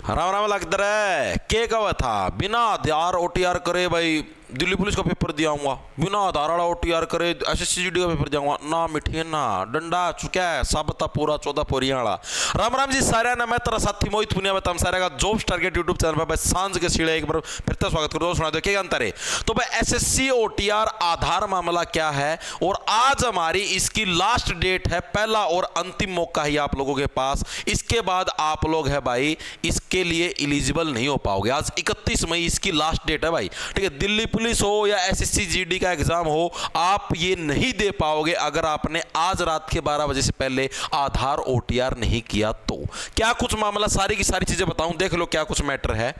राम राम लगता है के कहा था बिना आधार ओटीआर करे भाई दिल्ली पुलिस का पेपर दिया हूँ, बिना आधार वाला ओटीआर करे एसएससी का पेपर दिया ना मिठिए ना डंडा चुका है साबता पूरा 14 पोरिया वाला। राम राम जी सारे ना मैं तेरा साथी मोहित पुनिया बताऊँ सारे का जॉब्स टारगेट यूट्यूब चैनल पर सांझ के सीढ़े एक बार फिर से स्वागत करो। सुना दो क्या अंतर है तो भाई एसएससी ओटीआर आधार मामला क्या है और आज हमारी इसकी लास्ट डेट है, पहला और अंतिम मौका ही आप लोगों के पास। इसके बाद आप लोग है भाई इसके लिए एलिजिबल नहीं हो पाओगे। आज 31 मई इसकी लास्ट डेट है भाई, ठीक है। दिल्ली पुलिस हो या एसएससी जीडी का एग्जाम हो, आप ये नहीं दे पाओगे अगर आपने आज रात के 12 बजे से पहले आधार ओटीआर नहीं किया तो। क्या कुछ मामला, सारी की सारी चीजें बताऊं, देख लो क्या कुछ मैटर है।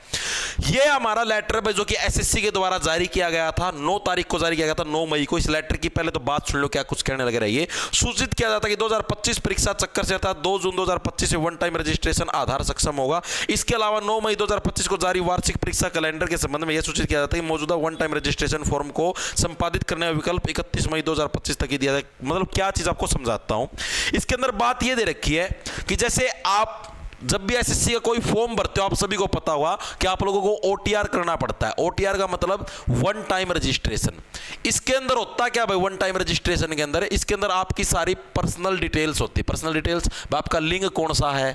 ये हमारा लेटर है जो कि एसएससी के द्वारा जारी किया गया था, 9 तारीख को जारी किया गया था, 9 मई को। इस लेटर की पहले तो बात सुन लो क्या कुछ कहने लगे रहिए। सूचित किया जाता है कि 2025 परीक्षा चक्कर से अर्थात 2 जून 2025 से वन टाइम रजिस्ट्रेशन आधार सक्षम होगा। इसके अलावा 9 मई 2025 को जारी वार्षिक परीक्षा कैलेंडर के संबंध में यह सूचित किया जाता है कि मौजूदा वन टाइम रजिस्ट्रेशन फॉर्म को संपादित करने का विकल्प 31 मई 2025 तक ही दिया जाए। मतलब क्या चीज आपको समझाता हूं। इसके अंदर बात यह दे रखी है कि जैसे आप जब भी एसएससी का कोई फॉर्म भरते हो, आप सभी को पता होगा कि आप लोगों को ओटीआर करना पड़ता है। ओटीआर का मतलब वन टाइम रजिस्ट्रेशन। इसके अंदर होता क्या भाई वन टाइम रजिस्ट्रेशन के अंदर, इसके अंदर आपकी सारी पर्सनल डिटेल्स होती है। पर्सनल डिटेल्स, आपका लिंग कौन सा है,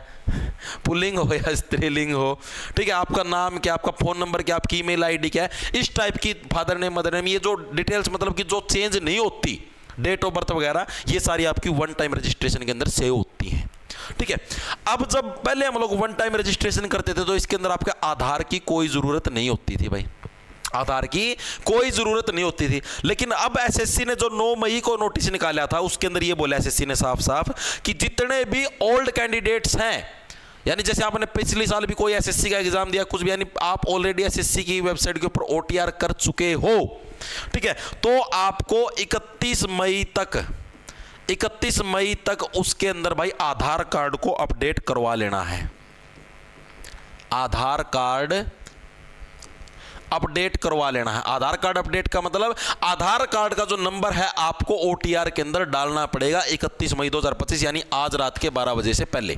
पुल्लिंग हो या स्त्रीलिंग हो, ठीक है, आपका नाम क्या, आपका फोन नंबर क्या, आपकी ईमेल आईडी क्या है, इस टाइप की, फादर नेम मदर नेम, ये जो डिटेल्स मतलब कि जो चेंज नहीं होती, डेट ऑफ बर्थ वगैरह, ये सारी आपकी वन टाइम रजिस्ट्रेशन के अंदर सेव होती है, ठीक है। अब जब पहले हम लोग वन टाइम रजिस्ट्रेशन करते थे तो इसके अंदर आपके आधार की कोई जरूरत नहीं होती थी भाई, आधार की कोई जरूरत नहीं होती थी। लेकिन अब एसएससी ने जो 9 मई को नोटिस निकाला था उसके अंदर ये बोला एसएससी ने साफ साफ कि जितने भी ओल्ड कैंडिडेट्स हैं, यानी जैसे आपने पिछले साल भी कोई एसएससी का एग्जाम दिया कुछ भी, यानी आप ऑलरेडी एसएससी की वेबसाइट के ऊपर ओटीआर कर चुके हो, ठीक है, तो आपको 31 मई तक उसके अंदर भाई आधार कार्ड को अपडेट करवा लेना है। आधार कार्ड अपडेट करवा लेना है। आधार कार्ड अपडेट का मतलब आधार कार्ड का जो नंबर है आपको ओटीआर के अंदर डालना पड़ेगा 31 मई 2025, यानी आज रात के 12 बजे से पहले।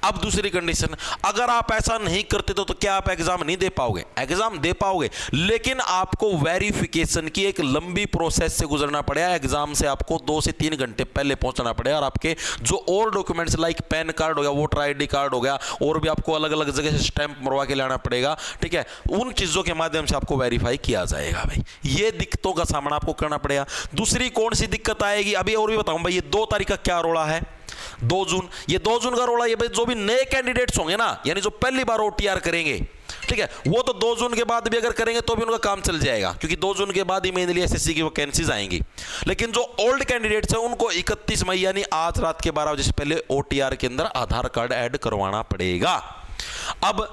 अब दूसरी कंडीशन, अगर आप ऐसा नहीं करते तो क्या आप एग्जाम नहीं दे पाओगे? एग्जाम दे पाओगे, लेकिन आपको वेरिफिकेशन की एक लंबी प्रोसेस से गुजरना पड़ेगा। एग्जाम से आपको 2 से 3 घंटे पहले पहुंचना पड़ेगा और आपके जो और डॉक्यूमेंट्स लाइक पैन कार्ड हो गया, वोटर आईडी कार्ड हो गया, और भी आपको अलग अलग जगह से स्टैंप मरवा के लाना पड़ेगा, ठीक है, उन चीजों के माध्यम से आपको वेरीफाई किया जाएगा भाई। ये दिक्कतों का सामना आपको करना पड़ेगा। दूसरी कौन सी दिक्कत आएगी अभी और भी बताऊं भाई। ये 2 तारीख का क्या रोड़ा है, 2 जून, ये 2 जून का रोड़ा, ये भाई जो भी नए कैंडिडेट्स होंगे ना, यानी जो पहली बार ओटीआर करेंगे, ठीक है, वो तो 2 जून के बाद भी अगर करेंगे तो भी उनका काम चल जाएगा, क्योंकि 2 जून के बाद ही मेनली एसएससी की वैकेंसीज आएंगी। लेकिन जो ओल्ड कैंडिडेट्स हैं उनको 31 मई यानी आज रात के 12 बजे से पहले ओटीआर के अंदर आधार कार्ड ऐड करवाना पड़ेगा। अब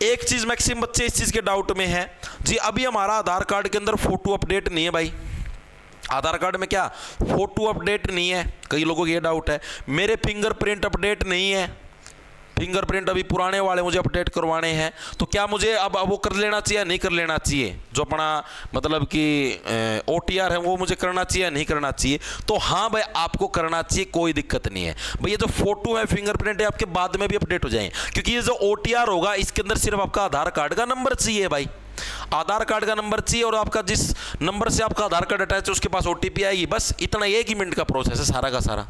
एक चीज मैक्सिमम बच्चे इस चीज के डाउट में है जी, अभी हमारा आधार कार्ड के अंदर फोटो अपडेट नहीं है भाई। आधार कार्ड में क्या फोटो अपडेट नहीं है? कई लोगों को ये डाउट है। मेरे फिंगरप्रिंट अपडेट नहीं है, फिंगरप्रिंट अभी पुराने वाले मुझे अपडेट करवाने हैं, तो क्या मुझे अब वो कर लेना चाहिए नहीं कर लेना चाहिए? जो अपना मतलब कि ओटीआर है वो मुझे करना चाहिए नहीं करना चाहिए? तो हाँ भाई आपको करना चाहिए, कोई दिक्कत नहीं है भाई। ये जो फोटो है फिंगरप्रिंट है आपके बाद में भी अपडेट हो जाएंगे, क्योंकि ये जो ओटीआर होगा इसके अंदर सिर्फ आपका आधार कार्ड का नंबर चाहिए भाई, आधार कार्ड का नंबर चाहिए, और आपका जिस नंबर से आपका आधार कार्ड अटैच है उसके पास ओटीपी आएगी, बस इतना 1 मिनट का प्रोसेस है सारा का सारा,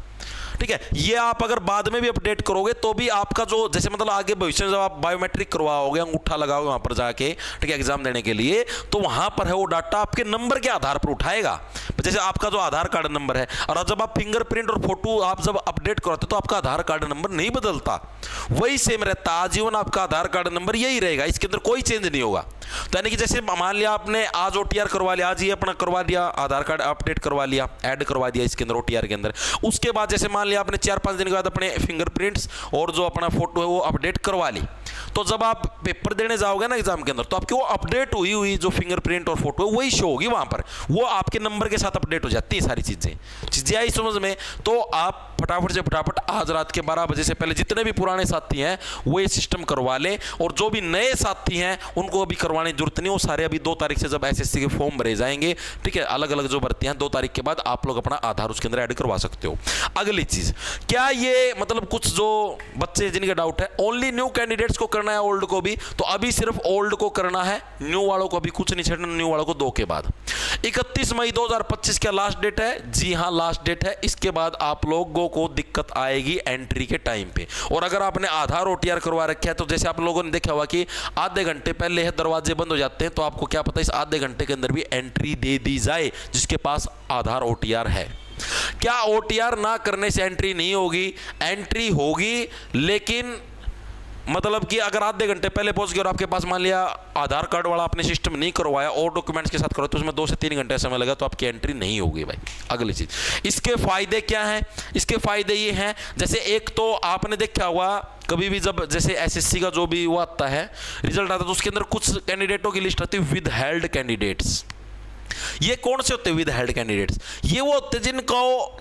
ठीक है। ये आप अगर बाद में भी अपडेट करोगे तो भी आपका जो जैसे मतलब आगे भविष्य में जब आप बायोमेट्रिक करवाओगे, अंगूठा लगाओगे वहां पर जाके, ठीक है, एग्जाम देने के लिए, तो वहां पर है वो डाटा आपके नंबर के आधार पर उठाएगा। जैसे आपका जो आधार कार्ड नंबर है, और जब आप फिंगरप्रिंट और फोटो आप जब अपडेट कराते हो तो आपका आधार कार्ड नंबर नहीं बदलता, वही सेम रहता, आजीवन आपका आधार कार्ड नंबर यही रहेगा, इसके अंदर कोई चेंज नहीं होगा। तो यानी कि जैसे मान लिया आपने आज ओटीआर करवा लिया, आज ही अपना करवा लिया, आधार कार्ड अपडेट करवा लिया, ऐड करवा दिया इसके अंदर ओटीआर के अंदर, उसके बाद जैसे मान लिया आपने 4-5 दिन के बाद अपने फिंगरप्रिंट्स और जो अपना फोटो है वो अपडेट करवा ली, तो जब आप पेपर देने जाओगे ना एग्जाम के अंदर, तो आपकी वो अपडेट हुई जो फिंगरप्रिंट और फोटो है वही शो होगी वहां पर, वो आपके नंबर के साथ अपडेट हो जाती है सारी चीजें आई समझ में। तो आप फटाफट से फटाफट आज रात के 12 बजे से पहले जितने भी पुराने साथी हैं वो ये सिस्टम करवा लें, और जो भी नए साथी हैं उनको अभी करवाने की जरूरत नहीं, वो सारे अभी 2 तारीख से जब एसएससी के फॉर्म भरे जाएंगे, ठीक है, अलग अलग जो भर्ती हैं, 2 तारीख के बाद आप लोग अपना आधार उसके अंदर ऐड करवा सकते हो। अगली चीज क्या ये मतलब कुछ जो बच्चे जिनके डाउट है, ओनली न्यू कैंडिडेट्स को करना करना है ओल्ड को भी, तो अभी सिर्फ ओल्ड को करना है, न्यू वालों को अभी कुछ नहीं छेड़ना, न्यू वालों को 2 के बाद। 31 मई 2025 क्या लास्ट डेट है? जी हाँ लास्ट डेट है। इसके बाद आप लोगों को दिक्कत आएगी एंट्री के टाइम पे। और अगर आपने आधार OTR करवा रखा है तो जैसे आप लोगों ने देखा हुआ कि आधे घंटे पहले है दरवाजे बंद हो जाते हैं, तो आपको क्या पता इस आधे घंटे के अंदर भी एंट्री दे दी जाए जिसके पास आधार OTR है। क्या OTR ना करने से एंट्री नहीं होगी? एंट्री होगी, लेकिन मतलब कि अगर आधे घंटे पहले पहुंच गए और आपके पास मान लिया आधार कार्ड वाला आपने सिस्टम नहीं करवाया और डॉक्यूमेंट्स के साथ करो तो उसमें 2 से 3 घंटे समय लगा तो आपकी एंट्री नहीं होगी भाई। अगली चीज, इसके फायदे क्या हैं? इसके फायदे ये हैं, जैसे एक तो आपने देखा हुआ कभी भी जब जैसे SSC का जो भी वो आता है रिजल्ट आता है तो उसके अंदर कुछ कैंडिडेटों की लिस्ट आती है विद हेल्ड कैंडिडेट्स। ये कौन से होते हैं विद हेल्ड कैंडिडेट्स? ये वो होते हैं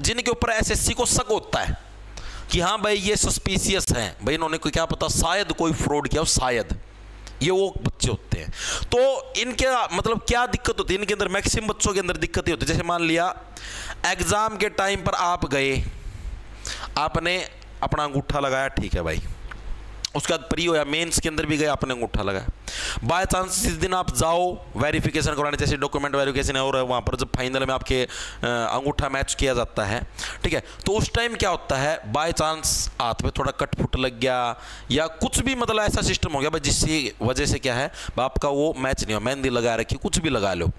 जिनके ऊपर SSC को शक होता है कि हाँ भाई ये सस्पिशियस हैं, भाई इन्होंने कोई क्या पता शायद कोई फ्रॉड किया हो, शायद, ये वो बच्चे होते हैं। तो इनके मतलब क्या दिक्कत होती है? इनके अंदर मैक्सिमम बच्चों के अंदर दिक्कत ही होती है, जैसे मान लिया एग्जाम के टाइम पर आप गए, आपने अपना अंगूठा लगाया, ठीक है भाई, उसके बाद प्री हो या मेंस के अंदर भी गए आपने अंगूठा लगाया, बाय चांस इस दिन आप जाओ वेरिफिकेशन करवाने, जैसे डॉक्यूमेंट वेरिफिकेशन है और वहाँ पर जब फाइनल में आपके अंगूठा मैच किया जाता है, ठीक है, तो उस टाइम क्या होता है, बाय चांस हाथ में थोड़ा कट फुट लग गया या कुछ भी मतलब ऐसा सिस्टम हो गया भाई जिसकी वजह से क्या है आपका वो मैच नहीं हुआ, मेहंदी लगा रखी, कुछ भी लगा लो,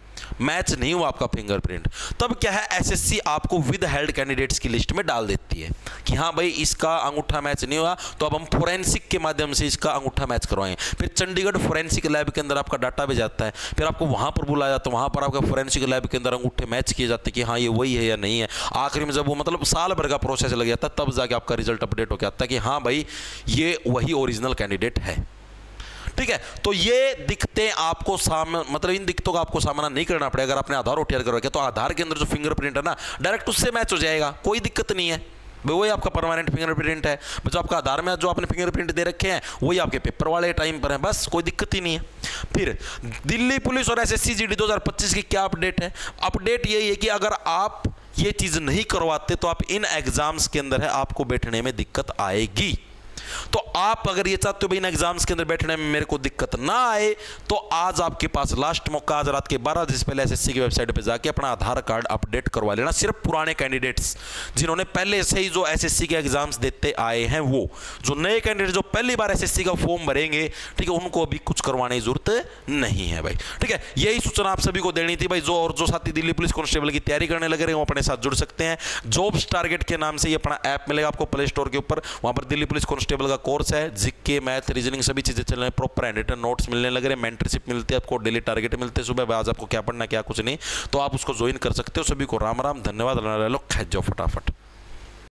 मैच नहीं हुआ आपका फिंगरप्रिंट, तब क्या है SSC आपको विद हेल्ड कैंडिडेट्स की लिस्ट में डाल देती है कि हाँ भाई इसका अंगूठा मैच नहीं हुआ, तो अब हम फोरेंसिक के माध्यम से इसका अंगूठा मैच करवाएं। फिर चंडीगढ़ फोरेंसिक लैब के अंदर आपका डाटा भी जाता है, फिर आपको वहां पर बुलाया जाता है, वहां पर आपका फोरेंसिक लैब के अंदर अंगूठे मैच किए जाते हैं कि हाँ ये वही है या नहीं है। आखिरी में जब वो मतलब साल भर का प्रोसेस लग जाता है तब जाके आपका रिजल्ट अपडेट होकर आता है कि हाँ भाई ये वही ओरिजिनल कैंडिडेट है, ठीक है। तो ये दिक्कतें आपको मतलब इन दिक्कतों का आपको सामना नहीं करना पड़ेगा। अगर आपने आधार OTR करवा के तो आधार के अंदर जो फिंगरप्रिंट है ना डायरेक्ट उससे मैच हो जाएगा, कोई दिक्कत नहीं है, वही आपका परमानेंट फिंगरप्रिंट है। जो आपका आधार में जो आपने फिंगरप्रिंट दे रखे हैं वही आपके पेपर वाले टाइम पर है, बस कोई दिक्कत ही नहीं है। फिर दिल्ली पुलिस और SSC GD 2025 की क्या अपडेट है? अपडेट यही है कि अगर आप ये चीज नहीं करवाते तो आप इन एग्जाम्स के अंदर है आपको बैठने में दिक्कत आएगी। तो आप अगर ये चाहते हो भाई इन एग्जाम्स के अंदर बैठने में मेरे को दिक्कत ना आए तो आज आपके पास लास्ट मौका, आज रात के 12 बजे से पहले SSC की वेबसाइट पे जाके अपना आधार कार्ड अपडेट करवा लेना। सिर्फ पुराने कैंडिडेट्स जिन्होंने पहले से ही जो SSC के एग्जाम्स देते आए हैं, वो जो नए कैंडिडेट जो पहली बार SSC का फॉर्म भरेंगे, ठीक है, उनको अभी कुछ करवाने की जरूरत नहीं है भाई, ठीक है। यही सूचना आप सभी को देनी थी भाई। जो साथी दिल्ली पुलिस कांस्टेबल की तैयारी करने लगे रहे वो अपने साथ जुड़ सकते हैं। जॉब्स टारगेट के नाम से ये अपना ऐप मिलेगा आपको प्ले स्टोर के ऊपर, वहां पर दिल्ली पुलिस कांस्टेबल का कोर्स है, जीके, मैथ, रीजनिंग सभी चीजें चल रही हैं, प्रॉपर हैंड रिटन नोट्स मिलने लग रहे हैं, मेंटरशिप मिलती है आपको, डेली टारगेट मिलते हैं सुबह, आज आपको क्या पढ़ना क्या कुछ नहीं, तो आप उसको ज्वाइन कर सकते हो। सभी को राम राम, धन्यवाद, खैजो फटाफट।